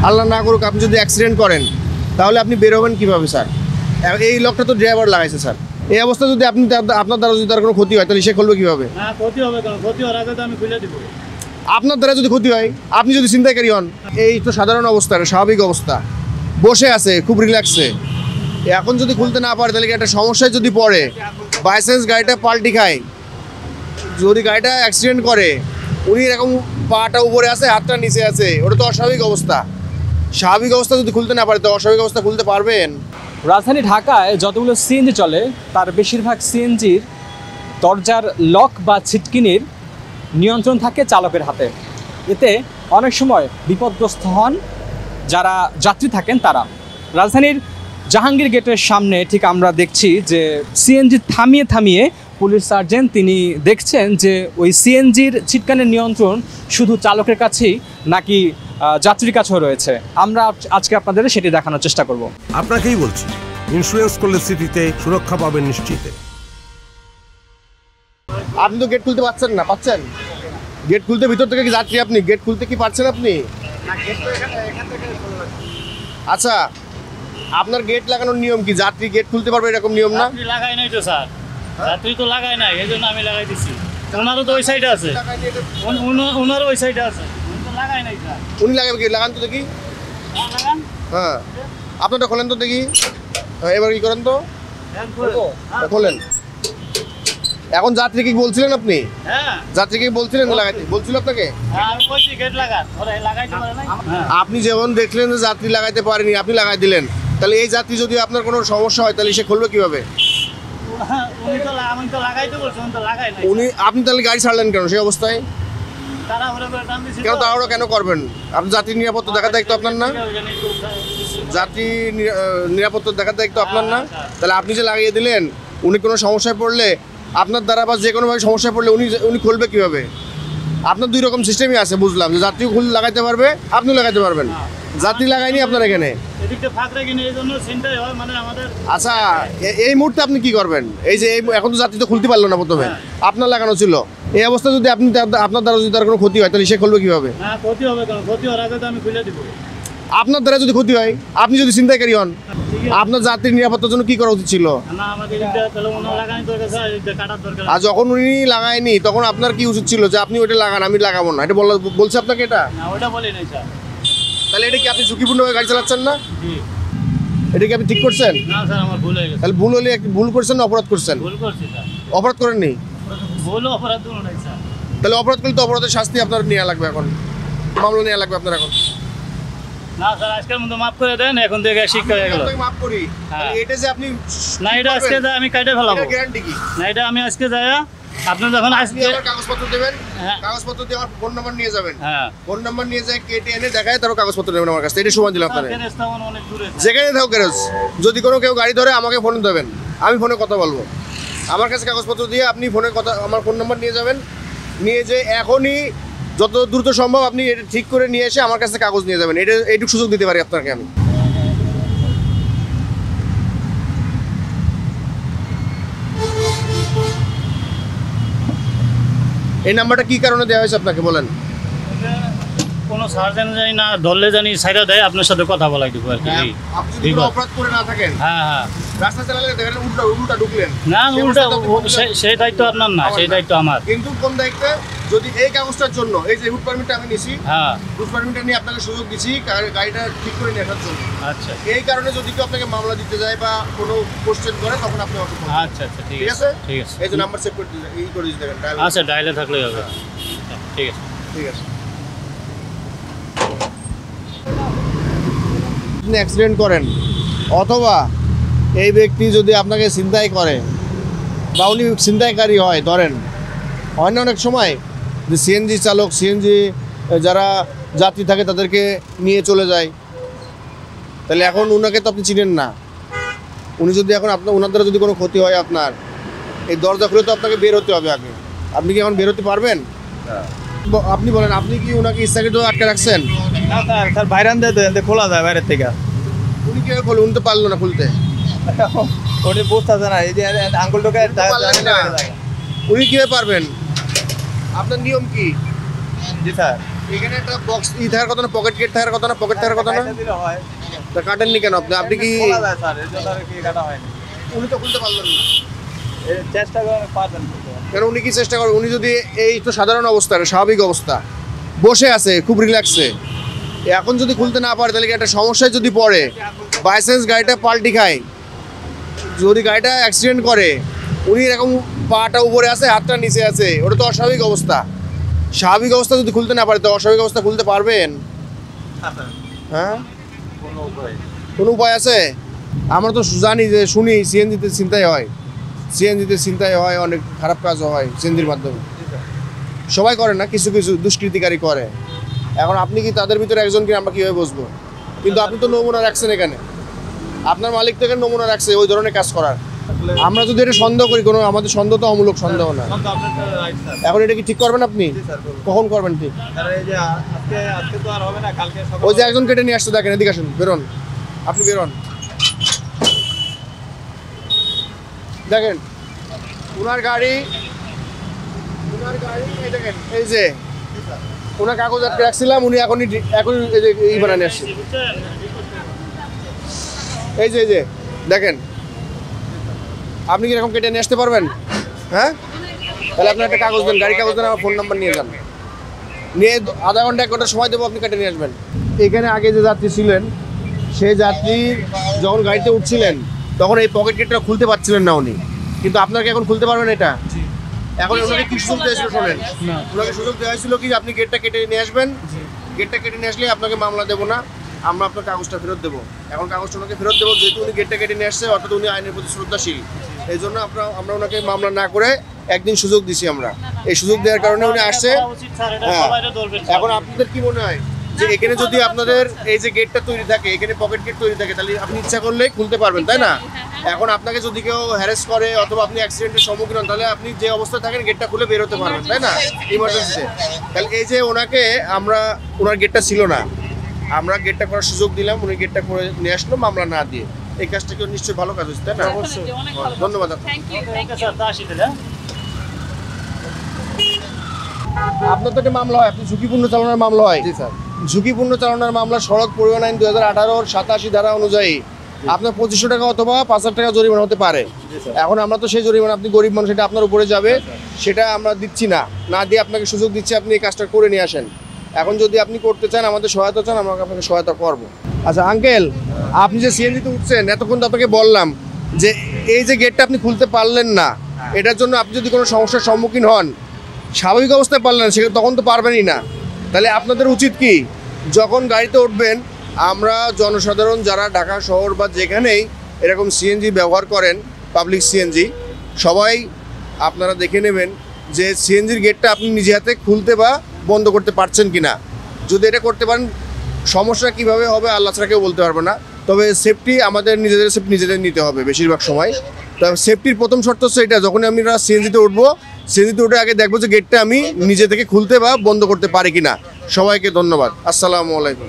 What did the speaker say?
আল্লাহ না করুক আপনি যদি অ্যাক্সিডেন্ট করেন তাহলে আপনি বের হবেন কীভাবে স্যার? এই লকটা তো ড্রাইভার লাগাইছে স্যার। এই অবস্থা যদি আপনি আপনার দ্বারা যদি তার কোনো ক্ষতি হয় তাহলে সে খুলবে কীভাবে? ক্ষতি হবে কেন? ক্ষতি হওয়ার আগে তো আমি খুলে দিব। আপনার দ্বারা যদি ক্ষতি হয়, আপনি যদি ছিনতাইকারী হন, এই তো সাধারণ অবস্থা, স্বাভাবিক অবস্থা, বসে আছে খুব রিল্যাক্সে, এখন যদি খুলতে না পারে তাহলে একটা সমস্যায় যদি পড়ে, বাইচান্স গাড়িটা পাল্টি খায়, যদি গাড়িটা অ্যাক্সিডেন্ট করে, উনি এরকম পাটা উপরে আছে হাতটা নিচে আছে, ওটা তো অস্বাভাবিক অবস্থা। স্বাভাবিক অবস্থা যদি খুলতে না পারে তো অস্বাভাবিক অবস্থা খুলতে পারবেন? রাজধানী ঢাকায় যতগুলো সিএনজি চলে তার বেশিরভাগ সিএনজির দরজার লক বা ছিটকিনির নিয়ন্ত্রণ থাকে চালকের হাতে। এতে অনেক সময় বিপদগ্রস্ত হন যারা যাত্রী থাকেন তারা। রাজধানীর জাহাঙ্গীর গেটের সামনে ঠিক আমরা দেখছি যে সিএনজি থামিয়ে থামিয়ে পুলিশ সার্জেন্ট তিনি দেখছেন যে ওই সিএনজির ছিটকানির নিয়ন্ত্রণ শুধু চালকের কাছেই নাকি যাত্রীর কাছেও রয়েছে। আমরা আজকে আপনাদের সেটি দেখানোর চেষ্টা করব। আপনাকেই বলছি, ইন্স্যুরেন্স করলে সিটিতে সুরক্ষা পাবেন নিশ্চিত। আপনি তো গেট খুলতে পারছেন না, পাচ্ছেন? গেট খুলতে ভিতর থেকে কি যাত্রী আপনি? গেট খুলতে কি পারছেন আপনি? আচ্ছা, আপনার গেট লাগানোর নিয়ম কি? যাত্রী গেট খুলতে পারবে এরকম নিয়ম না? লাগাই নাই তো স্যার, যাত্রী তো লাগাই নাই, এই জন্য আমি লাগাই দিচ্ছি। ওনারও তো ওই সাইডে আছে, ওনারও ওই সাইডে আছে, লাগাই নাই স্যার। উনি লাগাবে কি? লাগান তো দেখি। লাগান। হ্যাঁ, আপনারটা খোলেন তো দেখি। এবার কি করেন তো? খোলেন। এখন যাত্রী কি বলছিলেন আপনি? হ্যাঁ, যাত্রী কি বলছিলেন লাগাইতে? বলছিল আপনাকে? আমি কইছি গেট লাগান, ওরা লাগাইতে পারে নাই। আপনি যেমন দেখলেন যে যাত্রী লাগাইতে পারেনি, আপনি লাগাই দিলেন, তাহলে এই যাত্রী যদি আপনার কোনো সমস্যা হয় তাহলে সে খুলবে কিভাবে? আমি তো লাগাইতে বলছি, উনি তো লাগাই নাই। আপনি তাহলে গাড়ি ছাড়লেন কেন সেই অবস্থায়? তাড়াহুড়ো করে টান দিছি। কেন তাড়াহুড়ো কেন করবেন? আপনি যাত্রীর নিরাপত্তা দেখার দায়িত্ব আপনার না? যাত্রী নিরাপত্তা দেখার দায়িত্ব আপনার না? তাহলে আপনি যে লাগিয়ে দিলেন, উনি কোনো সমস্যায় পড়লে আপনার দ্বারা বা যে কোনোভাবে সমস্যায় পড়লে উনি খুলবে কিভাবে? আপনার দুই রকম সিস্টেমই আছে, বুঝলাম, যে যাত্রী লাগাইতে পারবে, আপনিও লাগাইতে পারবেন। যাত্রী লাগাইনি আপনার এখানে। আচ্ছা, এই মুহূর্তে আপনি কি করবেন? এই যে এখন তো যাত্রী তো খুলতে পারলো না, প্রথমে আপনার লাগানো ছিল। এই অবস্থা যদি আপনি আপনার দ্বারা যদি তার কোনো ক্ষতি হয় তাহলে সে খুলবে কিভাবে? ক্ষতি হবে কেন? ক্ষতি হওয়ার আগে তো আমি খুলে দিব। আপনার দ্বারা যদি ক্ষতি হয়, আপনি যদি ছিনতাইকারী হন, আপনার যাত্রীর নিরাপত্তার জন্য কি করা উচিত ছিল? আর যখন উনি লাগায়নি তখন আপনার কি উচিত ছিল যে আপনি ওইটা লাগান, আমি লাগাবো না, এটা বলছে আপনাকে? এটা তাহলে এটা কি আপনি ঝুঁকিপূর্ণভাবে গাড়ি চালাচ্ছেন না? এটা কি আপনি ঠিক করছেন? তাহলে ভুল হলে ভুল করছেন না অপরাধ করছেন? অপরাধ করেননি? তাহলে অপরাধ করলে তো অপরাধের শাস্তি আপনার নেওয়া লাগবে, এখন মামলা নেওয়া লাগবে আপনার। এখন না স্যার, আজকের মতো মাফ করে দেন, এখন থেকে শিক্ষা হয়ে গেল। মাফ করি। এটা যে আপনি না, এটা আজকে আমি কাটে ফেলাবো। গ্যারান্টি কি? না, এটা আমি আজকে যাই, আপনি যখন আজকে কাগজপত্র দেবেন, কাগজপত্র দিয়ে আমার ফোন নাম্বার নিয়ে যাবেন। হ্যাঁ, ফোন নাম্বার নিয়ে যায় কেটে এনে দেখায়, তারপর কাগজপত্র নেবেন আমার কাছে। এটা সময় দিলাম আপনাদের। অনেক দূরে, যেখানে থাকুক গ্যারেজ, যদি কোনো কেউ গাড়ি ধরে আমাকে ফোন দেবেন, আমি ফোনে কথা বলবো। আমার কাছে কাগজপত্র দিয়ে আপনি ফোনে কথা, আমার ফোন নাম্বার নিয়ে যাবেন, নিয়ে যে এখনই যত দ্রুত সম্ভব আপনি এটা ঠিক করে নিয়ে এসে আমার কাছে কাগজ নিয়ে যাবেন। এইটুকু সুযোগ দিতে পারি আপনাকে আমি। এই নাম্বারটা কি কারণে দেওয়া হয়েছে আপনাকে বলেন? কোনো সার্জেন্ট জানি না, ধরলে জানি সাইডা দেয়, আপনার সাথে কথা বলাই দিব আর কি। আপনি যদি কোনো অপরাধ করে না থাকেন, হ্যাঁ হ্যাঁ, রাস্তা চালালে দেখেন উল্টা ঢুকলেন, না উল্টা, সেই দায়িত্ব আপনার না, সেই দায়িত্ব আমার। কিন্তু কোন দায়িত্বে? যদি এই কাগজটার জন্য, এই যে রুট পারমিটটা আমি নিছি, হ্যাঁ, রুট পারমিটটা নিয়ে আপনাকে সুযোগ দিচ্ছি গাড়িটা ঠিক করে নিয়ে আসার জন্য। আচ্ছা, এই কারণে যদি কেউ আপনাকে মামলা দিতে যায় বা কোনো কোশ্চেন করে তখন আপনি আচ্ছা আচ্ছা, ঠিক আছে, ঠিক আছে। এই যে নাম্বার সেভ করে দিলেন, এই করে দিতে দেবেন। আচ্ছা, ডায়ালে থাকলেই হবে। ঠিক আছে, ঠিক আছে। আপনি অ্যাক্সিডেন্ট করেন অথবা এই ব্যক্তি যদি আপনাকে ছিনতাই করে বা উনি ছিনতাইকারী হয়, ধরেন হয় না অনেক সময় যে সিএনজি চালক, সিএনজি যারা যাত্রী থাকে তাদেরকে নিয়ে চলে যায়, তাহলে এখন ওনাকে তো আপনি চিনেন না। উনি যদি এখন ওনার দ্বারা যদি কোনো ক্ষতি হয় আপনার, এই দরজা খুলে তো আপনাকে বের হতে হবে আগে। আপনি কি এখন বের হতে পারবেন? আপনি বলেন, আপনি কি ওনাকে ইচ্ছাকৃত আটকে রাখছেন? না স্যার, স্যার বাইরান দেয়, খোলা যায় বাইরের থেকে। উনি কীভাবে খোলে? উনি তো পারলো না খুলতে। উনি বুঝতেছে না, এই যে আঙ্গুল ঢোকায়। উনি কীভাবে পারবেন? আপনার নিয়ম কি? জি স্যার, এখানে একটা বক্স থাকার কথা না, পকেট গেট থাকার কথা না, পকেট থাকার কথা না, তা কাটেননি কেন আপনি? আপনি কি উনি তো খুলতে পারলেন না কেন? উনি কি চেষ্টা করেন? উনি যদি এই তো সাধারণ অবস্থা, স্বাভাবিক অবস্থা, বসে আছে খুব রিল্যাক্সে, এখন যদি খুলতে না পারে তাহলে কি একটা সমস্যায় যদি পড়ে, বাইচান্স গাড়িটা পাল্টি খায়, যদি গাড়িটা অ্যাক্সিডেন্ট করে, উনি এরকম পাটা উপরে আছে হাতটা নিচে আছে, ওটা তো অস্বাভাবিক অবস্থা। স্বাভাবিক অবস্থা যদি খুলতে না পারে তো অস্বাভাবিক অবস্থা খুলতে পারবেন? হ্যাঁ, কোনো উপায় আছে? আমরা তো জানি যে শুনি সিএনজিতে ছিনতাই হয়, সিএনজিতে ছিনতাই হয়, অনেক খারাপ কাজও হয় সিএনজির মাধ্যমে। সবাই করে না, কিছু কিছু দুষ্কৃতিকারী করে। এখন আপনি কি তাদের ভিতরে একজন কি আমরা কীভাবে বুঝবো? কিন্তু আপনি তো নমুনা রাখছেন এখানে, আপনার মালিক থেকে নমুনা রাখছে ওই ধরনের কাজ করার। আমরা যদি এটা সন্দেহ করি, কোনো আমাদের সন্দেহ তো অমূলক সন্দেহ না। এখন এটা কি ঠিক করবেন আপনি? কখন করবেন ঠিক? ওই যে একজন কেটে নিয়ে আসছে, দেখেন, এদিকে আসুন, বেরোন, আপনি বেরোন, দেখেন ওনার গাড়ি, এই দেখেন, এই যে ওনার কাগজ আটকে রাখছিলাম, উনি এখনই এই বানানি আসছে, এই যে দেখেন, আপনি কি এরকম কেটে নিয়ে আসতে পারবেন? হ্যাঁ, তাহলে আপনার একটা কাগজ দেন, গাড়ি কাগজ দেন, আমার ফোন নাম্বার নিয়ে যান, নিয়ে আধা ঘন্টা 1 ঘন্টা সময় দেবো, আপনি কেটে নিয়ে আসবেন। এখানে আগে যে যাত্রী ছিলেন, সেই যাত্রী যখন গাড়িতে উঠছিলেন তখন এই পকেট গেটটা খুলতে পারছিলেন না উনি, কিন্তু আপনাকে এখন খুলতে পারবেন এটা। এখন ওনাকে কি সুযোগ দিয়েছিল শোনেন, ওনাকে সুযোগ দেওয়া হয়েছিল কি আপনি গেটটা কেটে নিয়ে আসবেন, গেটটা কেটে নিয়ে আসলে আপনাকে মামলা দেবো না, আমরা আপনার কাগজটা ফেরত দেবো। এখন কাগজটা ওনাকে ফেরত দেবো, যেহেতু উনি গেটটা কেটে নিয়ে আসছে, অর্থাৎ উনি আইনের প্রতি শ্রদ্ধাশীল, এই জন্য আমরা ওনাকে মামলা না করে একদিন সুযোগ দিছি আমরা। এই সুযোগ দেওয়ার কারণে উনি আসছে। হ্যাঁ, এখন আপনাদের কি মনে হয় যে এখানে যদি আপনাদের এই যে গেটটা তৈরি থাকে, এখানে পকেট গেট তৈরি থাকে, তাহলে আপনি ইচ্ছা করলে খুলতে পারবেন, তাই না? এখন আপনাকে যদি কেউ হ্যারাস করে অথবা আপনি অ্যাক্সিডেন্টের সম্মুখীন হন, তাহলে আপনি যে অবস্থায় থাকেন গেটটা খুলে বের হতে পারবেন, তাই না? ইমার্জেন্সিতে। তাহলে এই যে ওনাকে ওনার গেটটা ছিল না, আমরা গেটটা করার সুযোগ দিলাম, উনি গেটটা করে নিয়ে আসলো মামলা না দিয়ে। এই কাজটা কেউ নিশ্চয়ই ভালো কাজ হচ্ছে, তাই না? ধন্যবাদ। আপনার তো একটা মামলা হয়, আপনি ঝুঁকিপূর্ণ চালানোর মামলা হয়। জি স্যার, ঝুঁকিপূর্ণ চালানোর মামলা সড়ক পরিবহন আইন 2018 87 ধারা অনুযায়ী আপনার 2500 টাকা অথবা 5000 টাকা জরিমানা হতে পারে। এখন আমরা তো সেই জরিমানা, আপনি গরিব মানুষ, সেটা আপনার উপরে যাবে, সেটা আমরা দিচ্ছি না, না দিয়ে আপনাকে সুযোগ দিচ্ছি আপনি এই কাজটা করে নিয়ে আসেন। এখন যদি আপনি করতে চান, আমাদের সহায়তা চান, আমরা আপনাকে সহায়তা করব। আচ্ছা আঙ্কেল, আপনি যে সিএনজিতে উঠছেন, এতক্ষণ তো আপনাকে বললাম যে এই যে গেটটা আপনি খুলতে পারলেন না, এটার জন্য আপনি যদি কোনো সমস্যার সম্মুখীন হন, স্বাভাবিক অবস্থায় পারলেন না, সেটা তখন তো পারবেনই না। তাহলে আপনাদের উচিত কি, যখন গাড়িতে উঠবেন, আমরা জনসাধারণ যারা ঢাকা শহর বা যেখানেই এরকম সিএনজি ব্যবহার করেন, পাবলিক সিএনজি, সবাই আপনারা দেখে নেবেন যে সিএনজির গেটটা আপনি নিজে হাতে খুলতে বা বন্ধ করতে পারছেন কিনা। যদি এটা করতে পারেন, সমস্যা কিভাবে হবে আল্লাহ ছাড়া কেউ বলতে পারবে না, তবে সেফটি আমাদের নিজেদের সেফটি নিজেদের নিতে হবে বেশিরভাগ সময়। তবে সেফটির প্রথম শর্ত হচ্ছে এটা, যখন আমরা সিএনজিতে উঠবো, সিএনজিতে উঠে আগে দেখবো যে গেটটা আমি নিজে থেকে খুলতে বা বন্ধ করতে পারি কিনা। সবাইকে ধন্যবাদ। আসসালামু আলাইকুম।